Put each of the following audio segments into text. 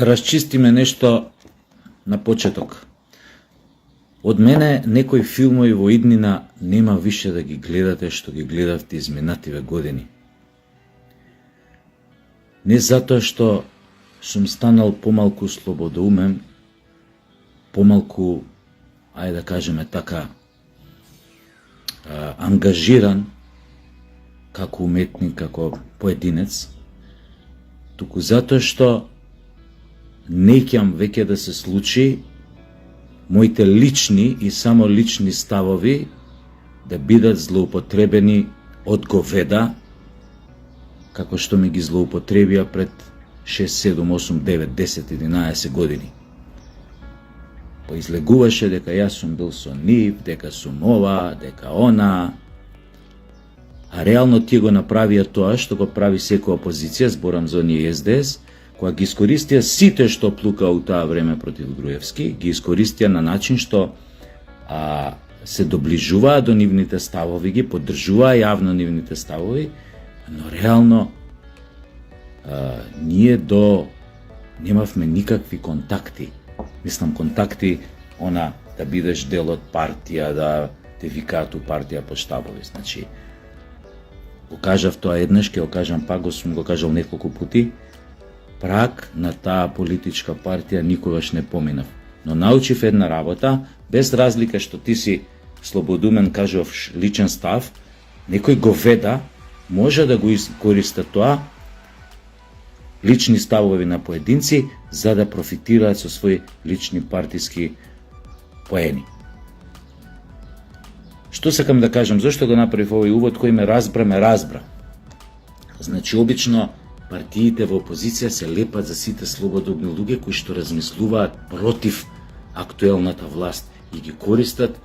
Да расчистиме нешто на почеток. Од мене некои филмови во иднина нема више да ги гледате што ги гледавте изминативе години. Не затоа што сум станал помалку слободоумен, помалку, ајде да кажеме така, ангажиран како уметник, како поединец, туку затоа што неќам веќе да се случи моите лични и само лични ставови да бидат злоупотребени од говеда, како што ми ги злоупотребија пред 6, 7, 8, 9, 10, 11 години. Поизлегуваше дека јас сум бил со нив, дека сум ова, дека она, а реално тие го направија тоа што го прави секоја опозиција, зборам за оние СДС, која ги искористија сите што плука у таа време против Груевски, ги искористија на начин што се доближуваа до нивните ставови, ги поддржуваа јавно нивните ставови, но реално ние немавме никакви контакти. Мислам контакти, да бидеш дел од партија, да те викаат у партија по штабови. Значи, го кажав тоа еднаш, ќе го кажам пак, сум го кажал неколку пати, праг на таа политичка партија никогаш не поминав. Но научив една работа, без разлика што ти си слободумен, кажав личен став, некој говеда може да го искориста тоа, лични ставови на поединци, за да профитираат со своји лични партиски поени. Што сакам да кажам, зашто го направив овој увод, кој ме разбра. Значи, обично партиите во опозиција се лепат за сите слободобни луѓе кои што размислуваат против актуелната власт и ги користат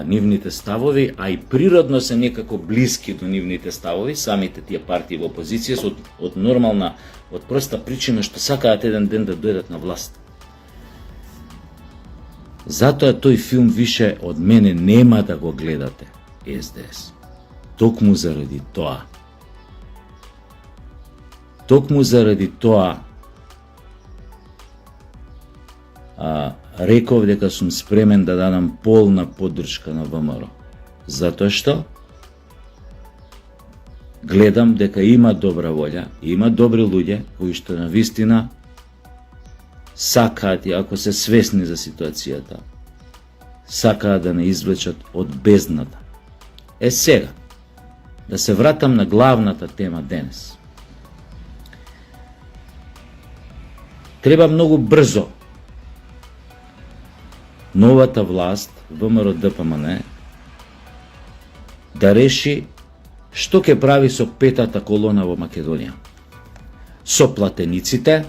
нивните ставови, а и природно се некако блиски до нивните ставови, самите тие партии во опозиција се од нормална, од проста причина што сакаат еден ден да дојдат на власт. Затоа тој филм више од мене нема да го гледате, СДС. Токму заради тоа. Токму заради тоа реков дека сум спремен да дадам полна поддршка на ВМРО. Затоа што гледам дека има добра волја, има добри луѓе кои што навистина сакаат, и ако се свесни за ситуацијата, сакаат да не извлечат од бездната. Сега, да се вратам на главната тема денес. Треба многу брзо новата власт, ВМРО ДПМН, да реши што ќе прави со петата колона во Македонија. Со платениците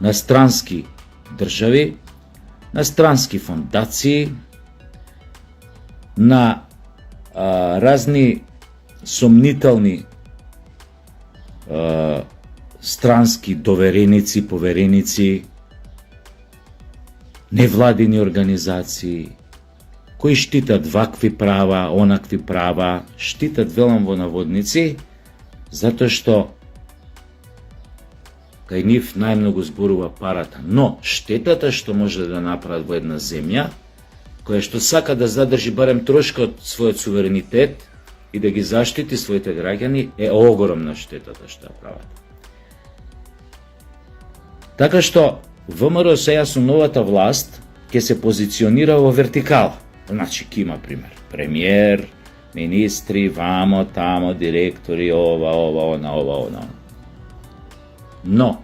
на странски држави, на странски фондации, на разни сомнителни странски довереници, повереници, невладини организации, кои штитат вакви права, онакви права, штитат, велам во наводници, затоа што кај нив најмногу зборува парата. Но штетата што може да направат во една земја, која што сака да задржи барем трошка од својот суверенитет и да ги заштити своите граѓани, е огромна штетата што ја прават. Така што ВМРО сега со новата власт ќе се позиционира во вертикала. Значи, ки има пример, премиер, министри, вамо, тамо, директори, ова, она. Но,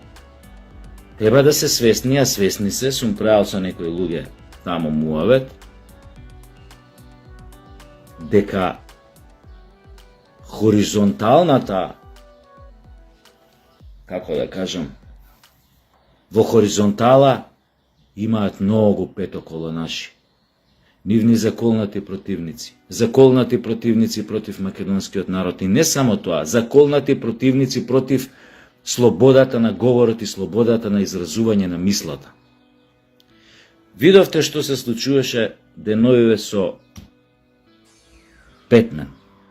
треба да се свесни, а свесни се, сум правил со некои луѓе тамо муавет, дека хоризонталната, како да кажам, во хоризонтала имаат многу петоколонаши. Нивни заколнати противници против македонскиот народ. И не само тоа, заколнати противници против слободата на говорот и слободата на изразување на мислата. Видовте што се случуваше деновиве со Петмен,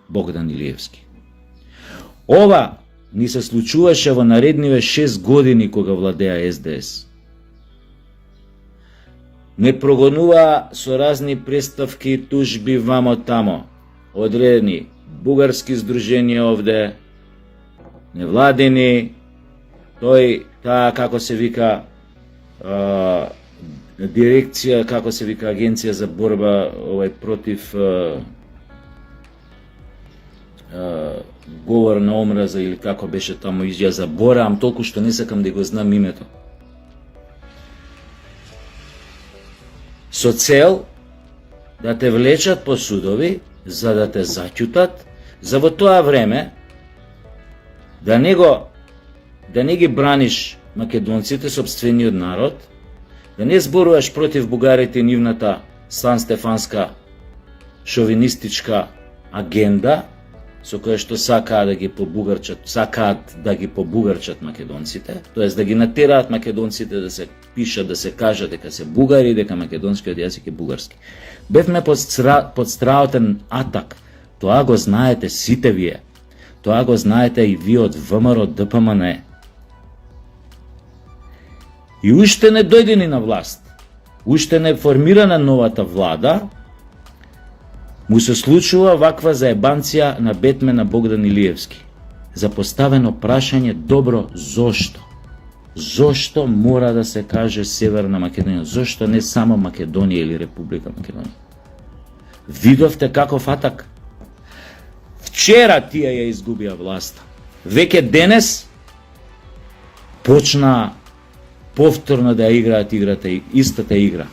Богдан Илиевски. Ова ни се случуваше во наредниве 6 години кога владеа СДС. Не прогонува со разни преставки, тужби вамо-тамо, одредени бугарски здруженија овде, невладени, таа како се вика дирекција, како се вика агенција за борба против говор на омраза или како беше таму, ја заборавам, толку што не сакам да го знам името. Со цел да те влечат по судови, за да те заќутат, за во тоа време да не ги браниш македонците, собствениот народ, да не зборуваш против бугарите и нивната сан-стефанска шовинистичка агенда, со која што сакаат да ги побугарчат македонците, тоест да ги натераат македонците да се пишат, да се кажат дека се бугари, дека македонскиот јазик е бугарски. Бевме под страотен атак. Тоа го знаете сите вие. Тоа го знаете и вие од ВМРО ДПМН. И уште не дојдени на власт, уште не формирана новата влада, му се случува ваква заебанција на Бетмена Богдан Илиевски. За поставено прашање, добро, зошто? Зошто мора да се каже Северна Македонија? Зошто не само Македонија или Република Македонија? Видовте каков атак? Вчера тие ја изгубија власта. Веќе денес почна повторно да играат истата игра.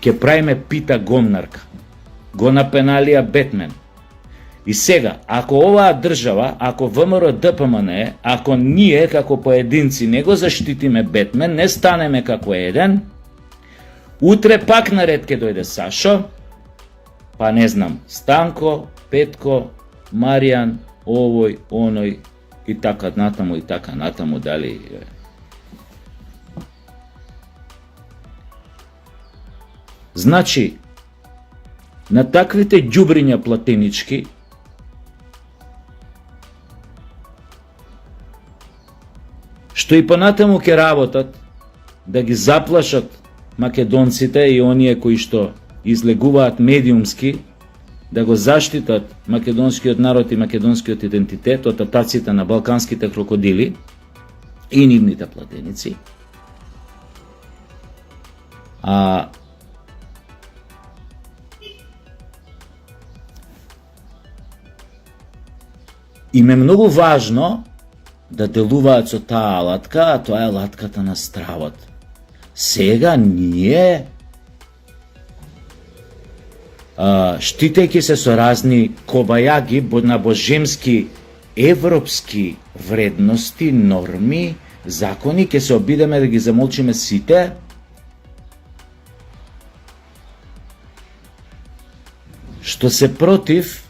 Ке правиме пита гомнарка. Го напеналија Бетмен. И сега, ако оваа држава, ако ВМРО ДПМН, ако ние како поединци не го заштитиме Бетмен, не станеме како еден, утре пак наред ке дојде Сашо, па не знам, Станко, Петко, Маријан, овој, оној и така натаму, дали значи, на таквите ѓубриња платенички што и понатаму ќе работат да ги заплашат македонците и оние кои што излегуваат медиумски, да го заштитат македонскиот народ и македонскиот идентитет од атаците на балканските крокодили и нивните платеници. Им е многу важно да делуваат со таа алатка, а тоа е алатката на стравот. Сега ние, штитејќи се со разни кобајаги на божемски европски вредности, норми, закони, ќе се обидеме да ги замолчиме сите, што се против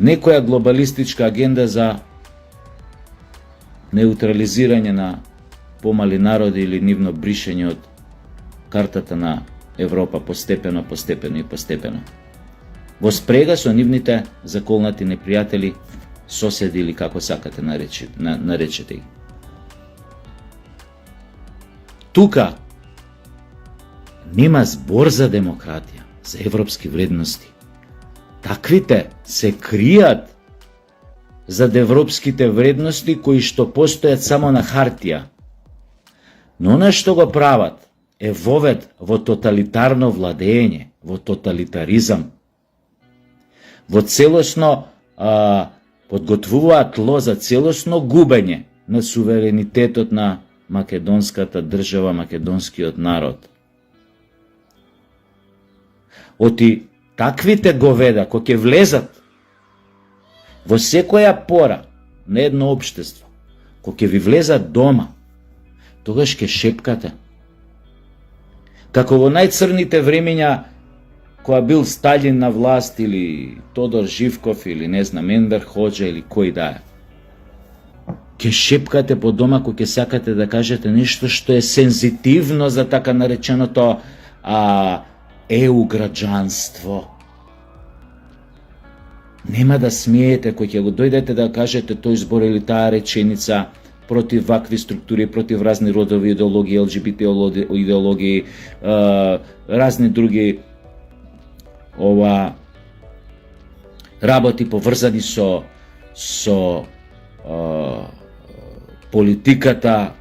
некоја глобалистичка агенда за неутрализирање на помали народи или нивно бришење од картата на Европа постепено. Во спрега со нивните заколнати непријатели, соседи или како сакате наречете ги. Тука нема збор за демократија, за европски вредности. Таквите се кријат зад европските вредности кои што постојат само на хартија. Но она што го прават е вовед во тоталитарно владење, во тоталитаризам, во целосно подготвуваат тло за целосно губење на суверенитетот на македонската држава, македонскиот народ. Оти таквите говеда, кои ќе влезат во секоја пора на едно општество, кои ќе ви влезат дома, тогаш ќе шепкате. Како во најцрните времења, која бил Сталин на власт, или Тодор Живков, или не знам, Енвер Хоџа, или кој да е. Ќе шепкате по дома кој ќе сакате да кажете нешто што е сензитивно за така нареченото еу граѓанство. Нема да смеете кој ќе го дојдете да кажете тој збор или таа реченица против вакви структури, против разни родови идеологии, ЛГБТ идеологии, разни други работи поврзани со политиката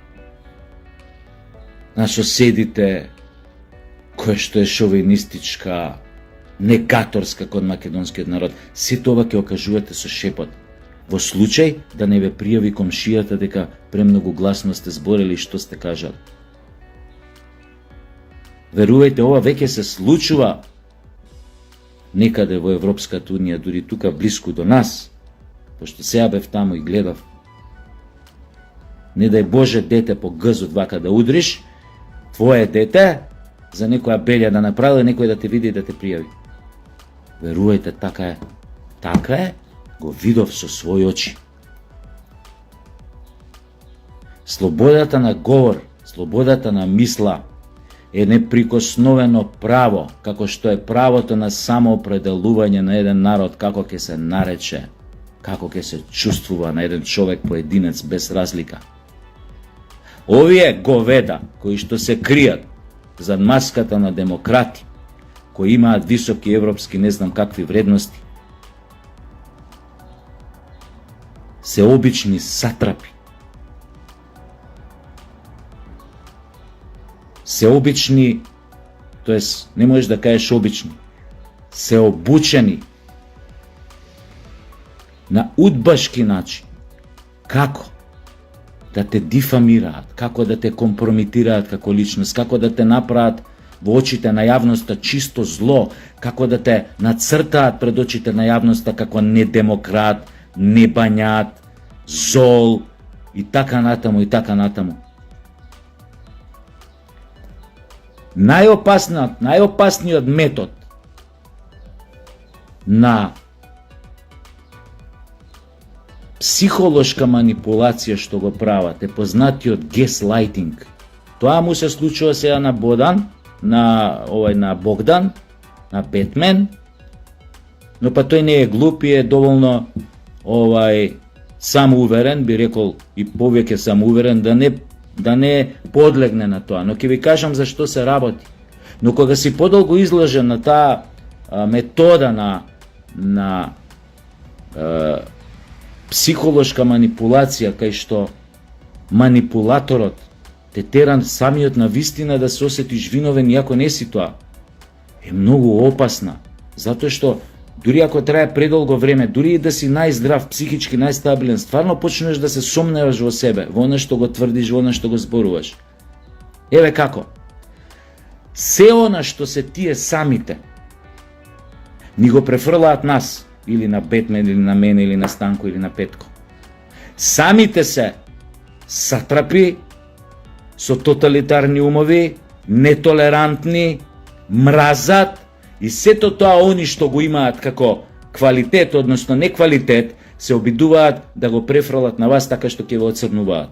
на соседите, која што е шовинистичка, негаторска кон македонскиот народ. Се тоа ќе окажувате со шепот. Во случај да не ве пријави комшијата дека премногу гласно сте зборили што сте кажали. Верувајте, ова веќе се случува некаде во Европската унија, дури тука блиску до нас, пошто сега бев таму и гледав. Не дај Боже дете по гзот вака да удриш, твое дете, за некоја белја да направи, некој да те види и да те пријави. Верувајте, така е. Така е, го видов со своји очи. Слободата на говор, слободата на мисла е неприкосновено право, како што е правото на самоопределување на еден народ, како ќе се нарече, како ќе се чувствува на еден човек поединец без разлика. Овие говеда кои што се кријат зад маската на демократи, кои имаат високи европски не знам какви вредности, се обични сатрапи. Се обични, тоест не можеш да кажеш обични, се обучени на удбашки начин. Како да те дифамираат, како да те компромитираат како личност, како да те направат во очите на јавноста чисто зло, како да те нацртаат пред очите на јавноста како недемократ, небањат, зол и така натаму и така натаму. Најопасниот метод на психолошка манипулација што го прават е познатиот gaslighting. Тоа му се случува сега на Бодан, на Богдан, на Бетмен, но па тој не е глуп и е доволно самоуверен, би рекол и повеќе самоуверен да не подлегне на тоа. Но ќе ви кажам за што се работи. Но кога си подолго изложен на таа метода на психолошка манипулација, кај што манипулаторот те теран самиот на вистина да се осетиш виновен, иако не си тоа, е многу опасна. Затоа што дури ако трае предолго време, дури и да си најздрав, психички најстабилен, стварно почнеш да се сомневаш во себе, во она што го тврдиш, во она што го зборуваш. Еве како. Се она што се тие самите ни го префрлаат нас, или на Бетмен, или на мене, или на Станко, или на Петко. Самите се сатрапи со тоталитарни умови, нетолерантни, мразат, и сето тоа они што го имаат како квалитет, односно не квалитет, се обидуваат да го префрлат на вас така што ќе го оцрнуваат.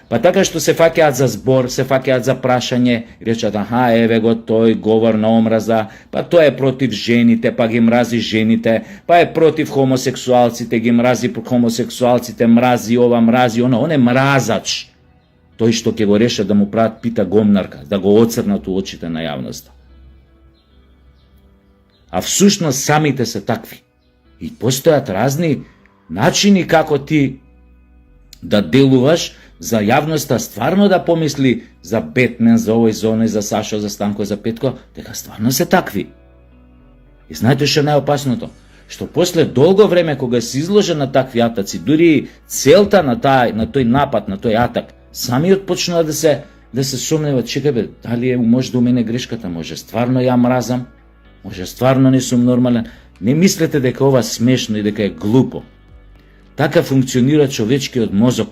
Па така што се фаќаат за збор, се фаќаат за прашање, речат, аха, еве го тој говор на омраза, па тој е против жените, па ги мрази жените, па е против хомосексуалците, ги мрази хомосексуалците, мрази ова, мрази оно, он е мразач. Тој што ќе го реша да му прават пита гомнарка, да го оцрнат у очите на јавноста. А всушност самите се такви. И постојат разни начини како ти да делуваш за јавноста стварно да помисли за Бетмен, за овој, за оној, за Сашо, за Станко, за Петко, дека стварно се такви. И знаете што е најопасното? Што после долго време кога се изложа на такви атаци, дури целта на тој напад, на тој атак, самиот почнува да се сомневат, чекај бе, дали може да у мене грешката, може стварно ја мразам, може стварно не сум нормален. Не мислете дека ова смешно и дека е глупо. Така функционира човечкиот мозок.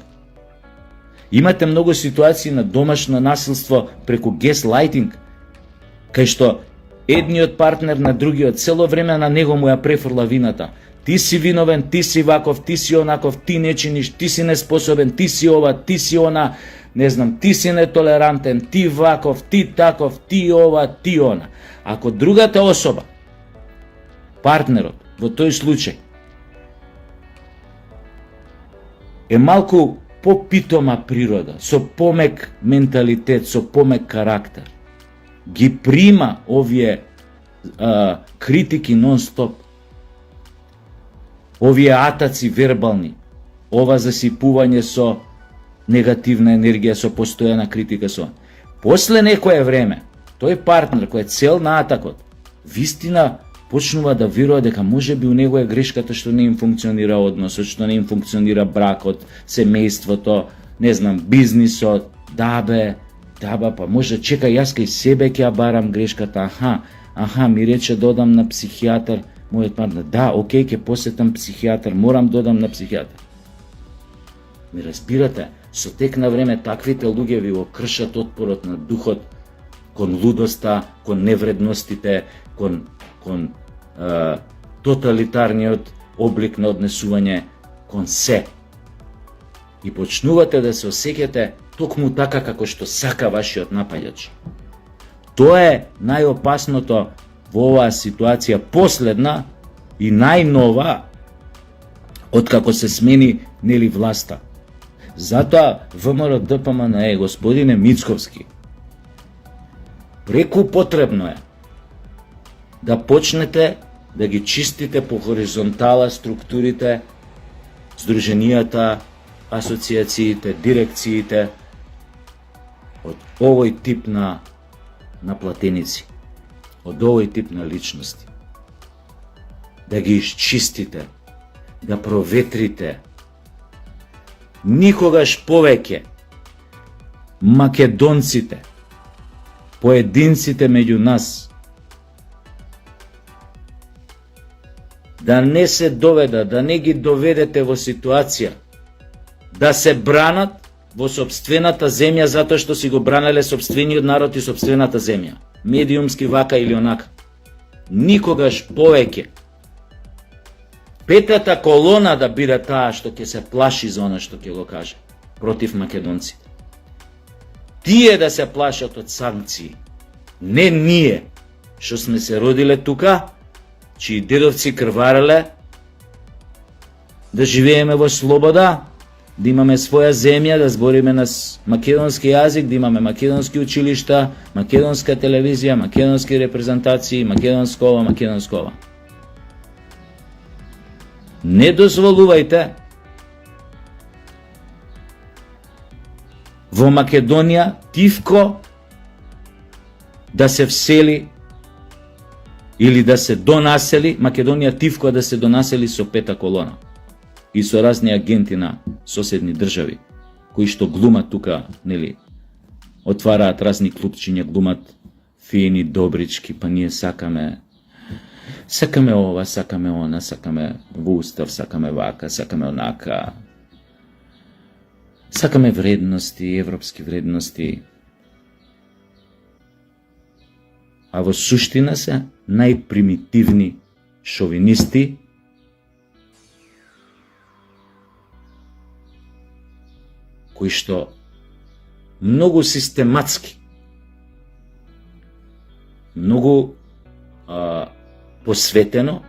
Имате многу ситуации на домашно насилство преку gaslighting, кај што едниот партнер на другиот цело време на него му ја префрла вината. Ти си виновен, ти си ваков, ти си онаков, ти не чиниш, ти си неспособен, ти си ова, ти си она, не знам, ти си нетолерантен, ти ваков, ти таков, ти ова, ти она. Ако другата особа, партнерот, во тој случај, е малку попитома природа, со помек менталитет, со помек карактер. Ги прима овие критики нон-стоп. Овие атаци вербални, ова засипување со негативна енергија, со постојана критика со. После некое време, тој партнер кој е цел на атакот, вистина почнува да верува дека можеби у него е грешката што не им функционира односот, што не им функционира бракот, семејството, не знам, бизнисот. Да бе, па може чекај, јас кај себе ќе ја барам грешката. Ми рече додам на психијатар, мојот партнер. Да, окей, ќе посетам психијатар, морам додам на психијатар. Ми разбирате, со тек на време таквите луѓе ви го кршат отпорот на духот кон лудоста, кон невредностите, кон тоталитарниот облик на однесување, кон се. И почнувате да се осеќате токму така како што сака вашиот напаѓач. Тоа е најопасното во оваа ситуација, последна и најнова откако се смени нели власта. Затоа ВМРО ДПМНЕ, господине Мицковски, преку потребно е да почнете да ги чистите по хоризонтала структурите, здруженијата, асоциациите, дирекциите од овој тип на платеници, од овој тип на личности. Да ги изчистите, да проветрите. Никогаш повеќе македонците, поединците меѓу нас, да не се доведат, да не ги доведете во ситуација да се бранат во сопствената земја затоа што си го бранеле сопствениот народ и сопствената земја. Медиумски вака или онака. Никогаш повеќе петата колона да биде таа што ќе се плаши за она што ќе го каже против македонците. Тие да се плашат од санкции. Не ние, што сме се родиле тука, чии дедовци крвареле, да живееме во слобода, да имаме своја земја, да збориме на македонски јазик, да имаме македонски училишта, македонска телевизија, македонски репрезентации, македонско ова. Не дозволувајте во Македонија тивко да се всели или да се донасели, Македонија тивко да се донасели со пета колона и со разни агенти на соседни држави, кои што глумат тука, нели, отвараат разни клупчиња, глумат фини, добрички, па ние сакаме ова, сакаме она, сакаме во устав, сакаме вака, сакаме онака. Сакаме вредности, европски вредности. А во суштина се најпримитивни шовинисти, кои што многу систематски, многу посветено,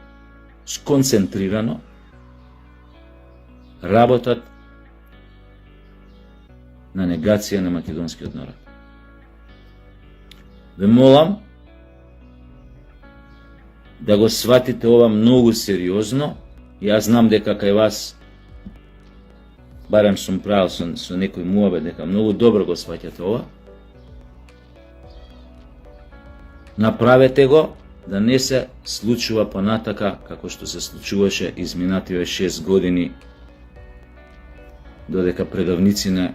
сконцентрирано работат на негација на македонскиот народ. Ве молам да го сватите ова многу сериозно. Јас знам дека кај вас, барем сум правил со некој муабет, дека многу добро го сваќате ова. Направете го, да не се случува понатака како што се случуваше изминативе 6 години, додека предавниците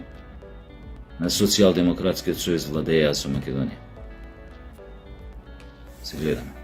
на Социјалдемократскиот сојуз владееа со Македонија. Се гледаме.